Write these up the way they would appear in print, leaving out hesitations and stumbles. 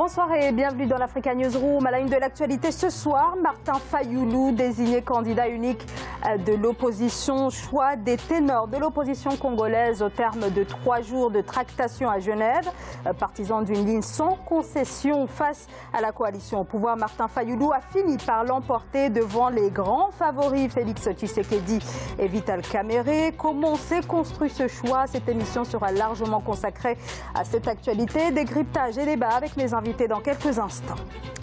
Bonsoir et bienvenue dans l'Africa Newsroom. À la une de l'actualité ce soir, Martin Fayulu, désigné candidat unique de l'opposition, choix des ténors de l'opposition congolaise au terme de 3 jours de tractation à Genève. Partisan d'une ligne sans concession face à la coalition au pouvoir, Martin Fayulu a fini par l'emporter devant les grands favoris Félix Tshisekedi et Vital Kamerhe. Comment s'est construit ce choix? Cette émission sera largement consacrée à cette actualité. Décryptage et débat avec mes invités dans quelques instants.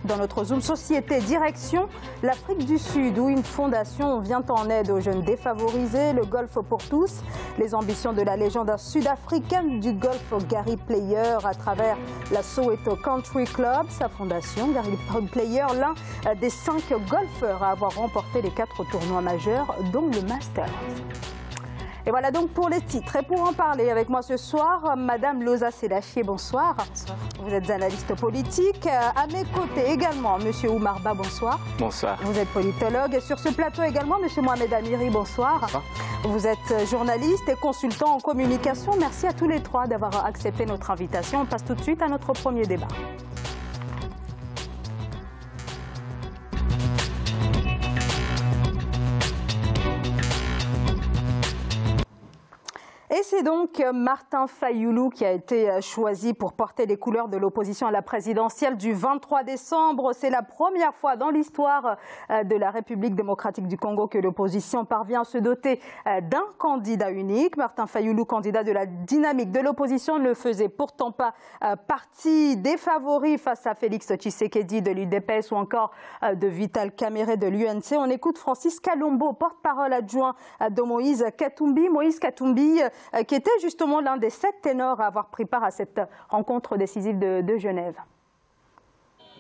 Dans notre Zoom Société, direction l'Afrique du Sud où une fondation vient en aide aux jeunes défavorisés, le golf pour tous, les ambitions de la légende sud-africaine du golf Gary Player à travers la Soweto Country Club. Sa fondation, Gary Player, l'un des 5 golfeurs à avoir remporté les 4 tournois majeurs, dont le Masters. Et voilà donc pour les titres. Et pour en parler avec moi ce soir, Madame Loza Selassie, bonsoir. Bonsoir. Vous êtes analyste politique. À mes côtés également, Monsieur Oumarba, bonsoir. Bonsoir. Vous êtes politologue. Et sur ce plateau également, Monsieur Mohamed Amiri, bonsoir. Bonsoir. Vous êtes journaliste et consultant en communication. Merci à tous les 3 d'avoir accepté notre invitation. On passe tout de suite à notre premier débat. Et c'est donc Martin Fayulu qui a été choisi pour porter les couleurs de l'opposition à la présidentielle du 23 décembre. C'est la première fois dans l'histoire de la République démocratique du Congo que l'opposition parvient à se doter d'un candidat unique. Martin Fayulu, candidat de la dynamique de l'opposition, ne faisait pourtant pas partie des favoris face à Félix Tshisekedi de l'UDPS ou encore de Vital Kamerhe de l'UNC. On écoute Francis Kalombo, porte-parole adjoint de Moïse Katumbi. Moïse Katumbi, qui était justement l'un des 7 ténors à avoir pris part à cette rencontre décisive de Genève.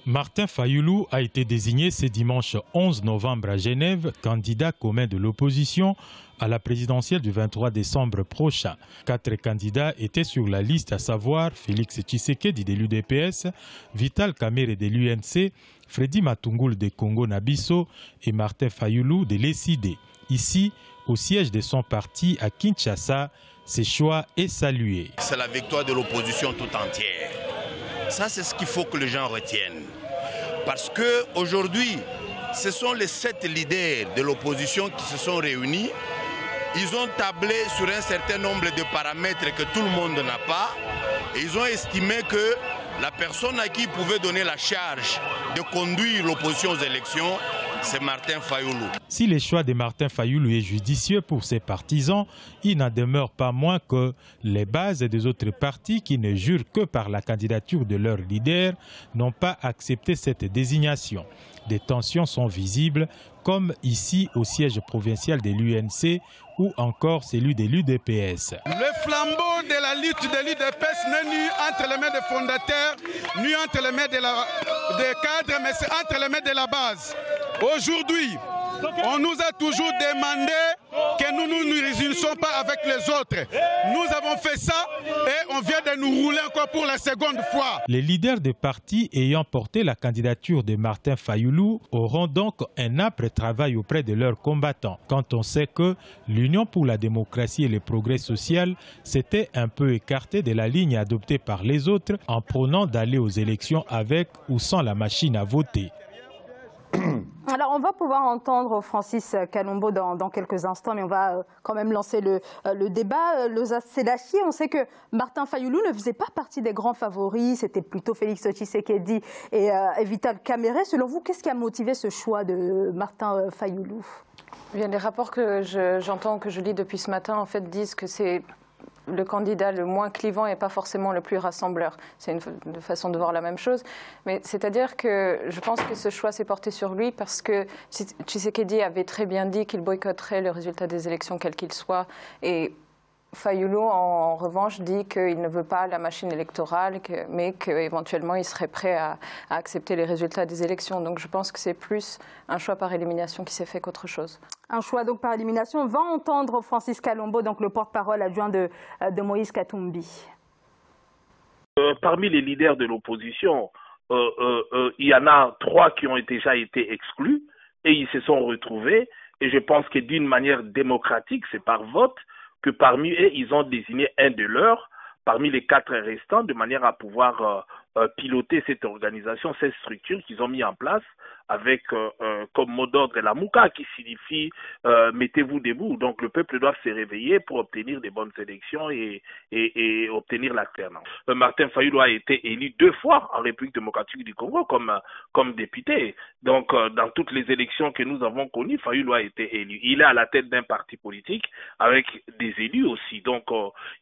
Martin Fayulu a été désigné ce dimanche 11 novembre à Genève, candidat commun de l'opposition à la présidentielle du 23 décembre prochain. 4 candidats étaient sur la liste, à savoir Félix Tshisekedi de l'UDPS, Vital Kamerhe de l'UNC, Freddy Matungulu de Congo-Nabiso et Martin Fayulu de l'ECD. Ici, au siège de son parti à Kinshasa, ce choix est salué. C'est la victoire de l'opposition tout entière. Ça, c'est ce qu'il faut que les gens retiennent. Parce qu'aujourd'hui, ce sont les 7 leaders de l'opposition qui se sont réunis. Ils ont tablé sur un certain nombre de paramètres que tout le monde n'a pas. Et ils ont estimé que la personne à qui ils pouvaient donner la charge de conduire l'opposition aux élections, c'est Martin Fayulu. Si le choix de Martin Fayulu est judicieux pour ses partisans, il n'en demeure pas moins que les bases des autres partis qui ne jurent que par la candidature de leur leader n'ont pas accepté cette désignation. Des tensions sont visibles, comme ici au siège provincial de l'UNC ou encore celui de l'UDPS. Le flambeau de la lutte de l'UDPS n'est ni entre les mains des fondateurs, ni entre les mains des cadres, mais c'est entre les mains de la base. Aujourd'hui, on nous a toujours demandé que nous ne nous réunissons pas avec les autres. Nous avons fait ça et on vient de nous rouler encore pour la seconde fois. Les leaders des partis ayant porté la candidature de Martin Fayulu auront donc un âpre travail auprès de leurs combattants. Quand on sait que l'Union pour la démocratie et le progrès social s'était un peu écartée de la ligne adoptée par les autres en prônant d'aller aux élections avec ou sans la machine à voter. Alors, on va pouvoir entendre Francis Kalombo dans quelques instants, mais on va quand même lancer le débat. Loza Selassie, on sait que Martin Fayulu ne faisait pas partie des grands favoris, c'était plutôt Félix Tshisekedi et Vital Kamerhe. Selon vous, qu'est-ce qui a motivé ce choix de Martin Fayulu? Bien, les rapports que j'entends, que je lis depuis ce matin, en fait, disent que c'est le candidat le moins clivant et pas forcément le plus rassembleur. C'est une façon de voir la même chose. Mais c'est-à-dire que je pense que ce choix s'est porté sur lui parce que Tshisekedi avait très bien dit qu'il boycotterait le résultat des élections, quel qu'il soit. Et Fayulu, en revanche, dit qu'il ne veut pas la machine électorale, mais qu'éventuellement il serait prêt à accepter les résultats des élections. Donc je pense que c'est plus un choix par élimination qui s'est fait qu'autre chose. Un choix donc par élimination. On va entendre Francis Kalombo, donc le porte-parole adjoint de Moïse Katumbi. Parmi les leaders de l'opposition, il y en a 3 qui ont déjà été exclus et ils se sont retrouvés. Et je pense que d'une manière démocratique, c'est par vote, que parmi eux, ils ont désigné un de leurs, parmi les 4 restants, de manière à pouvoir piloter cette organisation, cette structure qu'ils ont mis en place avec comme mot d'ordre la Mouka qui signifie mettez-vous debout. Donc le peuple doit se réveiller pour obtenir des bonnes élections et obtenir l'alternance. Martin Fayulu a été élu 2 fois en République démocratique du Congo comme député. Donc dans toutes les élections que nous avons connues, Fayulu a été élu. Il est à la tête d'un parti politique avec des élus aussi. Donc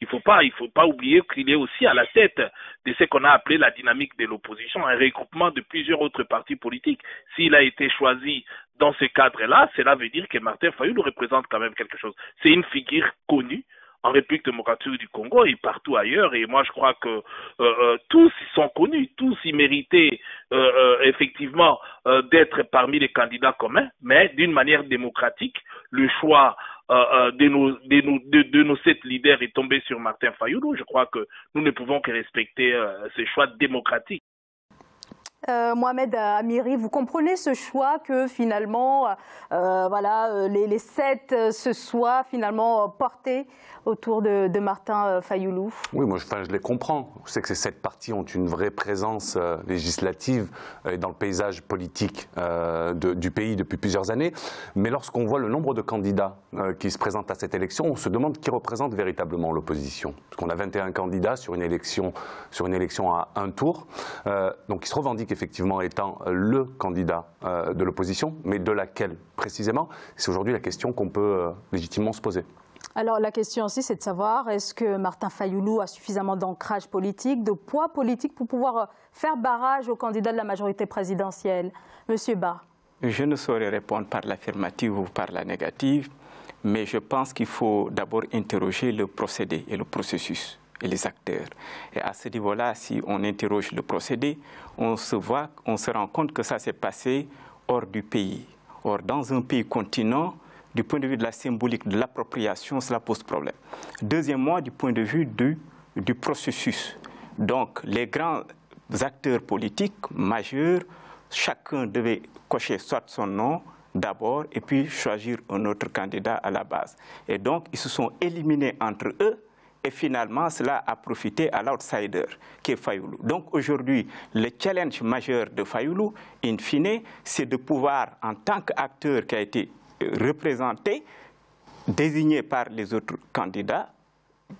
il faut pas oublier qu'il est aussi à la tête de ce qu'on a appelé la dynamique de l'opposition, un regroupement de plusieurs autres partis politiques. S'il a été choisi dans ce cadre-là, cela veut dire que Martin Fayulu représente quand même quelque chose. C'est une figure connue en République démocratique du Congo et partout ailleurs. Et moi, je crois que tous ils sont connus, tous ils méritaient effectivement d'être parmi les candidats communs, mais d'une manière démocratique. Le choix de nos 7 leaders est tombé sur Martin Fayulu. Je crois que nous ne pouvons que respecter ce choix démocratique. Mohamed Amiri, vous comprenez ce choix que finalement les 7 se soient finalement portés autour de Martin Fayulu? Oui, moi je les comprends. Je sais que ces 7 partis ont une vraie présence législative dans le paysage politique du pays depuis plusieurs années. Mais lorsqu'on voit le nombre de candidats qui se présentent à cette élection, on se demande qui représente véritablement l'opposition. Parce qu'on a 21 candidats sur une élection à 1 tour. Donc ils se revendiquent effectivement étant le candidat de l'opposition, mais de laquelle précisément? C'est aujourd'hui la question qu'on peut légitimement se poser. Alors la question aussi, c'est de savoir, est-ce que Martin Fayulu a suffisamment d'ancrage politique, de poids politique pour pouvoir faire barrage au candidat de la majorité présidentielle? Monsieur Ba. Je ne saurais répondre par l'affirmative ou par la négative, mais je pense qu'il faut d'abord interroger le procédé et le processus et les acteurs. Et à ce niveau-là, si on interroge le procédé, on se rend compte que ça s'est passé hors du pays. Or, dans un pays continent, du point de vue de la symbolique, de l'appropriation, cela pose problème. Deuxièmement, du point de vue du processus. Donc, les grands acteurs politiques majeurs, chacun devait cocher soit son nom d'abord et puis choisir un autre candidat à la base. Et donc, ils se sont éliminés entre eux. Et finalement, cela a profité à l'outsider, qui est Fayulu. Donc aujourd'hui, le challenge majeur de Fayulu, in fine, c'est de pouvoir, en tant qu'acteur qui a été représenté, désigné par les autres candidats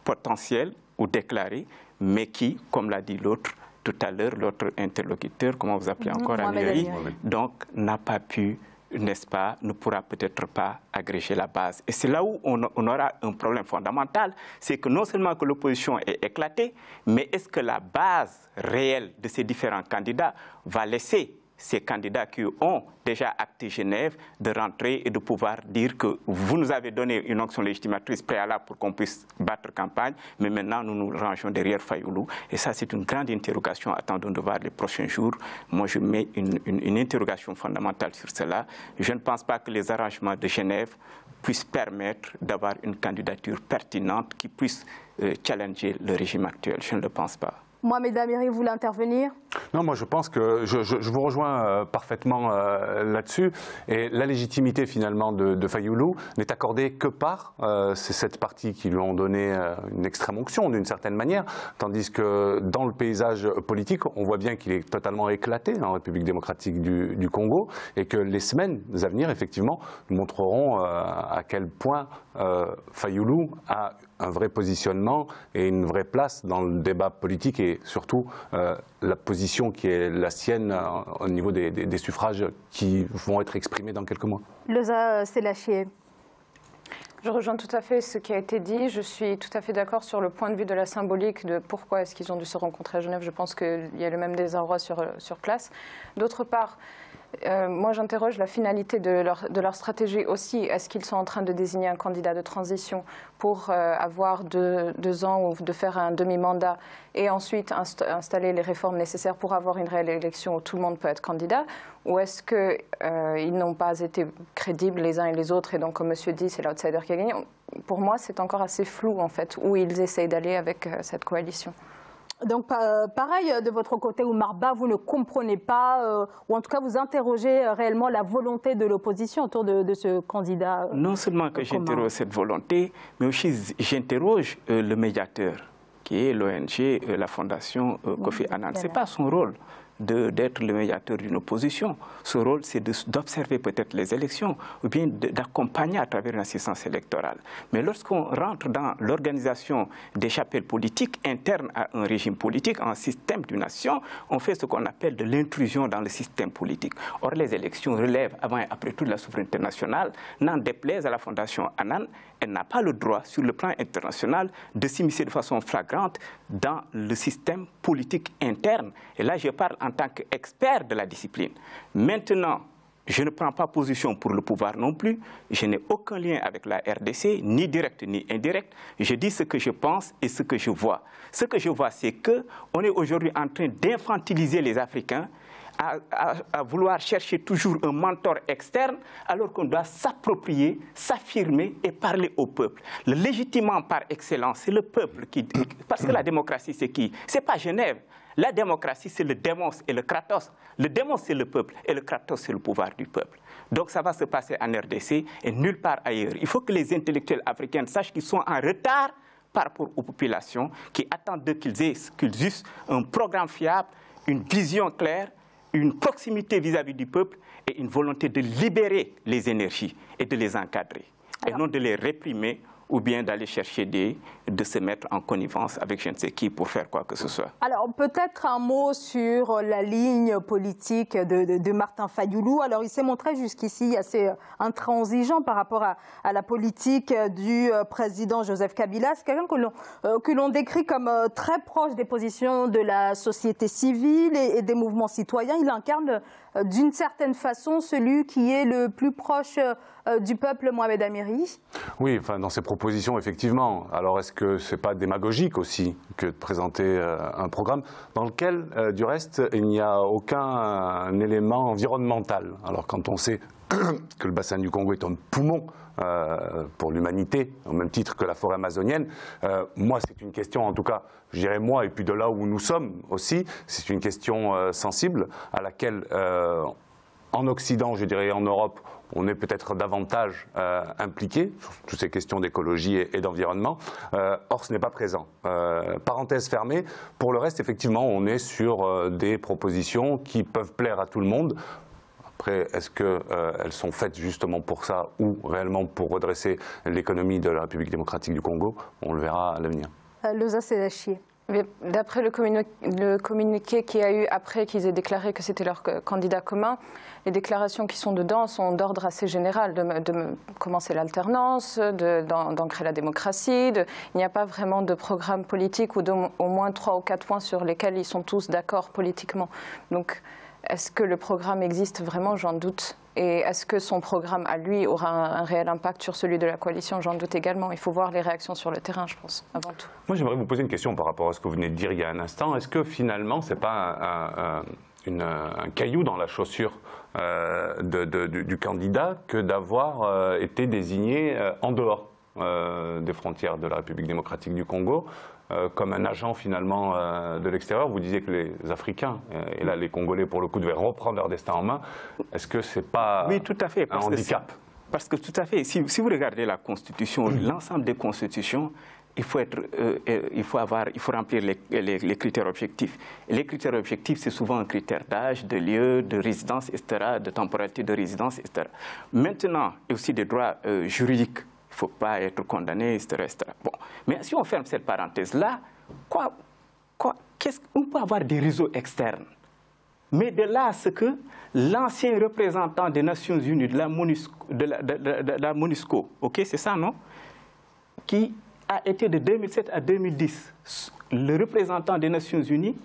potentiels ou déclarés, mais qui, comme l'a dit l'autre tout à l'heure, l'autre interlocuteur, comment vous appelez encore, Amiri, donc n'a pas pu, n'est-ce pas, ne pourra peut-être pas agréger la base. Et c'est là où on aura un problème fondamental, c'est que non seulement que l'opposition est éclatée, mais est-ce que la base réelle de ces différents candidats va laisser ces candidats qui ont déjà acté Genève de rentrer et de pouvoir dire que vous nous avez donné une onction légitimatrice préalable pour qu'on puisse battre campagne, mais maintenant nous nous rangeons derrière Fayulu. Et ça, c'est une grande interrogation. Attendons de voir les prochains jours. Moi, je mets une interrogation fondamentale sur cela. Je ne pense pas que les arrangements de Genève puissent permettre d'avoir une candidature pertinente qui puisse challenger le régime actuel. Je ne le pense pas. Mohamed Amiri, vous voulez intervenir? Non, moi je pense que je vous rejoins parfaitement là-dessus. Et la légitimité finalement de Fayulu n'est accordée que par ces 7 partis qui lui ont donné une extrême onction d'une certaine manière. Tandis que dans le paysage politique, on voit bien qu'il est totalement éclaté en République démocratique du Congo et que les semaines à venir, effectivement, nous montreront à quel point Fayulu a un vrai positionnement et une vraie place dans le débat politique et surtout la position qui est la sienne au niveau des suffrages qui vont être exprimés dans quelques mois. Loza Selachié. Je rejoins tout à fait ce qui a été dit. Je suis tout à fait d'accord sur le point de vue de la symbolique de pourquoi est-ce qu'ils ont dû se rencontrer à Genève. Je pense qu'il y a le même désarroi sur place. D'autre part, moi j'interroge la finalité de leur stratégie aussi. Est-ce qu'ils sont en train de désigner un candidat de transition pour avoir 2 ans ou de faire un demi-mandat et ensuite installer les réformes nécessaires pour avoir une réelle élection où tout le monde peut être candidat? Ou est-ce qu'ils n'ont pas été crédibles les uns et les autres et donc comme monsieur dit c'est l'outsider qui a gagné? Pour moi c'est encore assez flou en fait où ils essayent d'aller avec cette coalition. Donc, pareil, de votre côté, Oumar Ba, vous ne comprenez pas, ou en tout cas, vous interrogez réellement la volonté de l'opposition autour de ce candidat Non seulement que j'interroge cette volonté, mais aussi j'interroge le médiateur qui est l'ONG, la fondation Kofi Annan. Ce n'est pas son rôle d'être le médiateur d'une opposition. Son rôle, c'est d'observer peut-être les élections ou bien d'accompagner à travers une assistance électorale. Mais lorsqu'on rentre dans l'organisation des chapelles politiques internes à un régime politique, un système d'une nation, on fait ce qu'on appelle de l'intrusion dans le système politique. Or, les élections relèvent avant et après tout de la souveraineté nationale. N'en déplaise à la fondation Annan, elle n'a pas le droit, sur le plan international, de s'immiscer de façon flagrante dans le système politique interne. Et là, je parle en tant qu'expert de la discipline. Maintenant, je ne prends pas position pour le pouvoir non plus. Je n'ai aucun lien avec la RDC, ni direct ni indirect. Je dis ce que je pense et ce que je vois. Ce que je vois, c'est qu'on est aujourd'hui en train d'infantiliser les Africains, à vouloir chercher toujours un mentor externe, alors qu'on doit s'approprier, s'affirmer et parler au peuple. Le légitimement par excellence, c'est le peuple qui... Parce que la démocratie, c'est qui? C'est pas Genève. La démocratie, c'est le démos et le kratos. Le démos, c'est le peuple et le kratos, c'est le pouvoir du peuple. Donc ça va se passer en RDC et nulle part ailleurs. Il faut que les intellectuels africains sachent qu'ils sont en retard par rapport aux populations qui attendent qu'ils eussent un programme fiable, une vision claire, une proximité vis-à-vis du peuple et une volonté de libérer les énergies et de les encadrer. Et non de les réprimer ou bien d'aller chercher de se mettre en connivence avec je ne sais qui pour faire quoi que ce soit. Alors peut-être un mot sur la ligne politique de Martin Fayulu. Alors il s'est montré jusqu'ici assez intransigeant par rapport à la politique du président Joseph Kabila. C'est quelqu'un que l'on décrit comme très proche des positions de la société civile et des mouvements citoyens. Il incarne d'une certaine façon celui qui est le plus proche du peuple, Mohamed Amiri. Oui, enfin, dans ses propositions, effectivement. Alors, est-ce que ce n'est pas démagogique aussi que de présenter un programme dans lequel, du reste, il n'y a aucun élément environnemental? Alors, quand on sait que le bassin du Congo est un poumon pour l'humanité, au même titre que la forêt amazonienne, moi, c'est une question, en tout cas, je dirais moi, et puis de là où nous sommes aussi, c'est une question sensible à laquelle, en Occident, je dirais, en Europe, on est peut-être davantage impliqué sur toutes ces questions d'écologie et d'environnement. Or, ce n'est pas présent. Parenthèse fermée. Pour le reste, effectivement, on est sur des propositions qui peuvent plaire à tout le monde. Après, est-ce qu'elles sont faites justement pour ça ou réellement pour redresser l'économie de la République démocratique du Congo? On le verra à l'avenir. Loza Sédachier. D'après le communiqué qu'il y a eu après qu'ils aient déclaré que c'était leur candidat commun, les déclarations qui sont dedans sont d'ordre assez général, de commencer l'alternance, d'ancrer la démocratie. Il n'y a pas vraiment de programme politique ou au moins 3 ou 4 points sur lesquels ils sont tous d'accord politiquement. Donc, est-ce que le programme existe vraiment? J'en doute. Et est-ce que son programme à lui aura un réel impact sur celui de la coalition? J'en doute également. Il faut voir les réactions sur le terrain, je pense, avant tout. Moi, j'aimerais vous poser une question par rapport à ce que vous venez de dire il y a un instant. Est-ce que finalement, ce n'est pas un caillou dans la chaussure du candidat que d'avoir été désigné en dehors des frontières de la République démocratique du Congo comme un agent finalement de l'extérieur? Vous disiez que les Africains, et là les Congolais pour le coup, devaient reprendre leur destin en main. Est-ce que ce n'est pas oui, tout à fait, un handicap? Parce que tout à fait, si vous regardez la Constitution, l'ensemble des constitutions, il faut remplir les critères objectifs. Et les critères objectifs, c'est souvent un critère d'âge, de lieu, de résidence, etc., de temporalité de résidence, etc. Maintenant, il y a aussi des droits juridiques. Il ne faut pas être condamné, etc. Bon. Mais si on ferme cette parenthèse-là, on peut avoir des réseaux externes. Mais de là à ce que l'ancien représentant des Nations Unies, de la MONUSCO, okay, c'est ça, non? Qui a été de 2007 à 2010 le représentant des Nations Unies,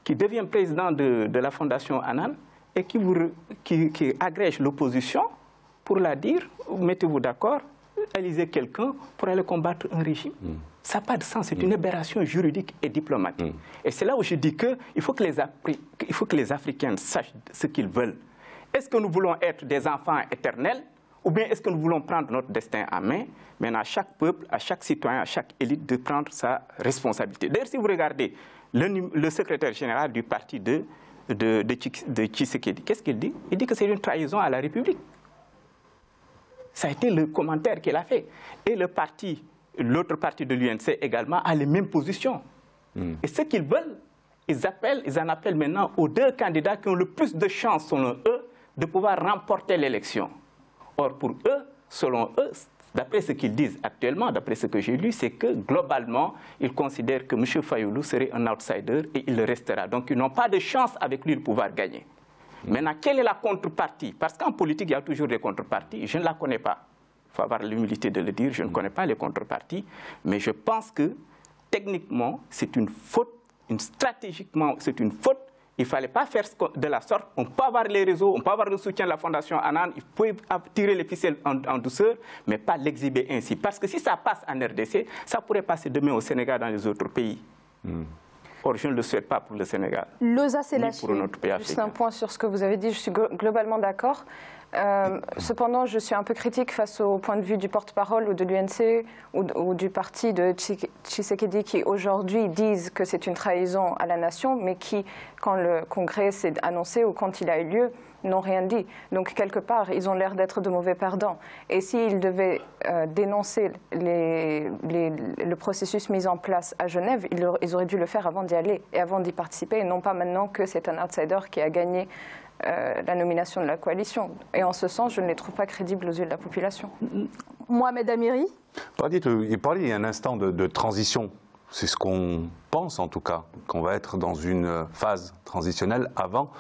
qui devient président de la Fondation Annan et qui agrège l'opposition pour la dire, mettez-vous d'accord, élisez quelqu'un pour aller combattre un régime. Ça n'a pas de sens, c'est une aberration juridique et diplomatique. Et c'est là où je dis qu'il faut que les Africains sachent ce qu'ils veulent. Est-ce que nous voulons être des enfants éternels ou bien est-ce que nous voulons prendre notre destin en main? Maintenant, à chaque peuple, à chaque citoyen, à chaque élite de prendre sa responsabilité. D'ailleurs, si vous regardez le secrétaire général du parti de Tshisekedi, qu'est-ce qu'il dit? Il dit que c'est une trahison à la République. Ça a été le commentaire qu'il a fait. Et l'autre parti de l'UNC également a les mêmes positions. Et ce qu'ils veulent, ils en appellent maintenant aux 2 candidats qui ont le plus de chances, selon eux, de pouvoir remporter l'élection. Or, pour eux, selon eux, d'après ce qu'ils disent actuellement, d'après ce que j'ai lu, c'est que globalement, ils considèrent que M. Fayoulou serait un outsider et il le restera. Donc, ils n'ont pas de chance avec lui de pouvoir gagner. Maintenant, quelle est la contrepartie? Parce qu'en politique, il y a toujours des contreparties. Je ne la connais pas. Il faut avoir l'humilité de le dire. Je ne connais pas les contreparties. Mais je pense que, techniquement, c'est une faute. Stratégiquement, c'est une faute. Il ne fallait pas faire de la sorte. On peut avoir les réseaux, on peut avoir le soutien de la Fondation Annan, il faut tirer les ficelles en douceur, mais pas l'exhiber ainsi. Parce que si ça passe en RDC, ça pourrait passer demain au Sénégal, dans les autres pays. Or, je ne le souhaite pas pour le Sénégal. Loza Selachi. Pour notre pays africain. Juste un point sur ce que vous avez dit, je suis globalement d'accord. Cependant, je suis un peu critique face au point de vue du porte-parole ou de l'UNC ou du parti de Tshisekedi qui aujourd'hui disent que c'est une trahison à la nation, mais qui, quand le Congrès s'est annoncé ou quand il a eu lieu, n'ont rien dit. Donc, quelque part, ils ont l'air d'être de mauvais perdants. Et s'ils devaient dénoncer le processus mis en place à Genève, ils auraient dû le faire avant d'y aller et avant d'y participer, et non pas maintenant que c'est un outsider qui a gagné la nomination de la coalition. Et en ce sens, je ne les trouve pas crédibles aux yeux de la population. Mohamed Amiri. Il parlait il y a un instant de transition. C'est ce qu'on pense en tout cas, qu'on va être dans une phase transitionnelle avant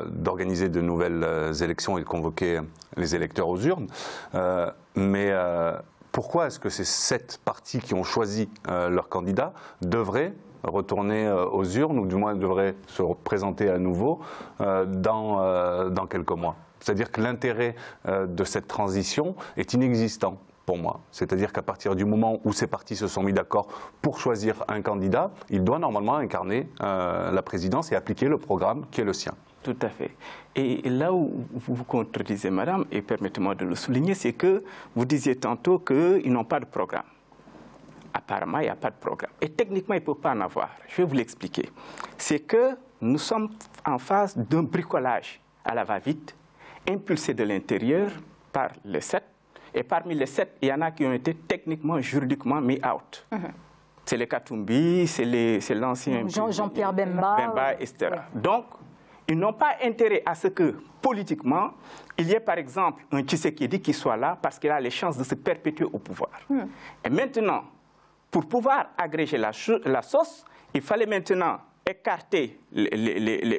d'organiser de nouvelles élections et de convoquer les électeurs aux urnes. Mais pourquoi est-ce que ces 7 partis qui ont choisi leur candidat devraient retourner aux urnes, ou du moins devraient se représenter à nouveau dans quelques mois? C'est-à-dire que l'intérêt de cette transition est inexistant pour moi. C'est-à-dire qu'à partir du moment où ces partis se sont mis d'accord pour choisir un candidat, il doit normalement incarner la présidence et appliquer le programme qui est le sien. Tout à fait. Et là où vous vous contredisez, madame, et permettez-moi de le souligner, c'est que vous disiez tantôt qu'ils n'ont pas de programme. Apparemment, il n'y a pas de programme. Et techniquement, il ne peut pas en avoir. Je vais vous l'expliquer. C'est que nous sommes en phase d'un bricolage à la va-vite, impulsé de l'intérieur par les 7. Et parmi les 7, il y en a qui ont été techniquement, juridiquement mis out. C'est les Katumbi, c'est l'ancien Jean-Pierre Bemba, etc. Ouais. Donc, ils n'ont pas intérêt à ce que, politiquement, il y ait par exemple un Tshisekedi qui soit là parce qu'il a les chances de se perpétuer au pouvoir. Et maintenant, pour pouvoir agréger la sauce, il fallait maintenant écarter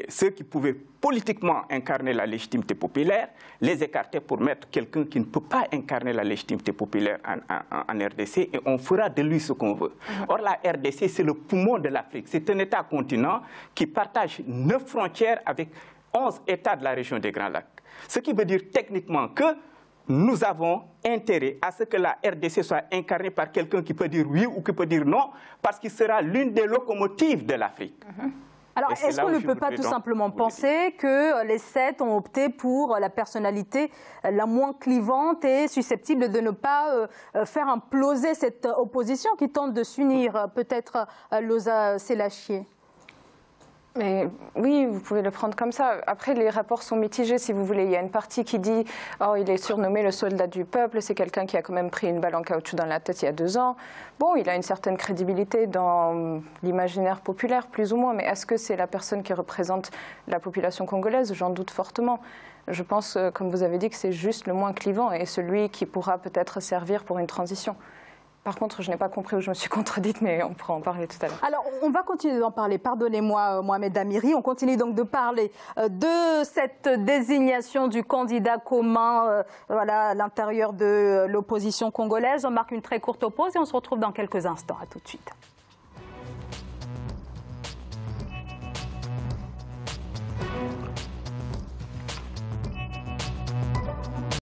ceux qui pouvaient politiquement incarner la légitimité populaire, les écarter pour mettre quelqu'un qui ne peut pas incarner la légitimité populaire en RDC, et on fera de lui ce qu'on veut. Or, la RDC, c'est le poumon de l'Afrique. C'est un État-continent qui partage 9 frontières avec 11 États de la région des Grands Lacs. Ce qui veut dire techniquement que nous avons intérêt à ce que la RDC soit incarnée par quelqu'un qui peut dire oui ou qui peut dire non, parce qu'il sera l'une des locomotives de l'Afrique. Alors, est-ce qu'on ne peut pas tout simplement penser que les 7 ont opté pour la personnalité la moins clivante et susceptible de ne pas faire imploser cette opposition qui tente de s'unir, peut-être Loza Selachi? Mais oui, vous pouvez le prendre comme ça. Après, les rapports sont mitigés, si vous voulez. Il y a une partie qui dit « Oh, il est surnommé le soldat du peuple, c'est quelqu'un qui a quand même pris une balle en caoutchouc dans la tête il y a 2 ans. » Bon, il a une certaine crédibilité dans l'imaginaire populaire, plus ou moins, mais est-ce que c'est la personne qui représente la population congolaise? J'en doute fortement. Je pense, comme vous avez dit, que c'est juste le moins clivant et celui qui pourra peut-être servir pour une transition. Par contre, je n'ai pas compris où je me suis contredite, mais on pourra en parler tout à l'heure. Alors, on va continuer d'en parler. Pardonnez-moi, Mohamed Amiri. On continue donc de parler de cette désignation du candidat commun voilà, à l'intérieur de l'opposition congolaise. On marque une très courte pause et on se retrouve dans quelques instants. À tout de suite.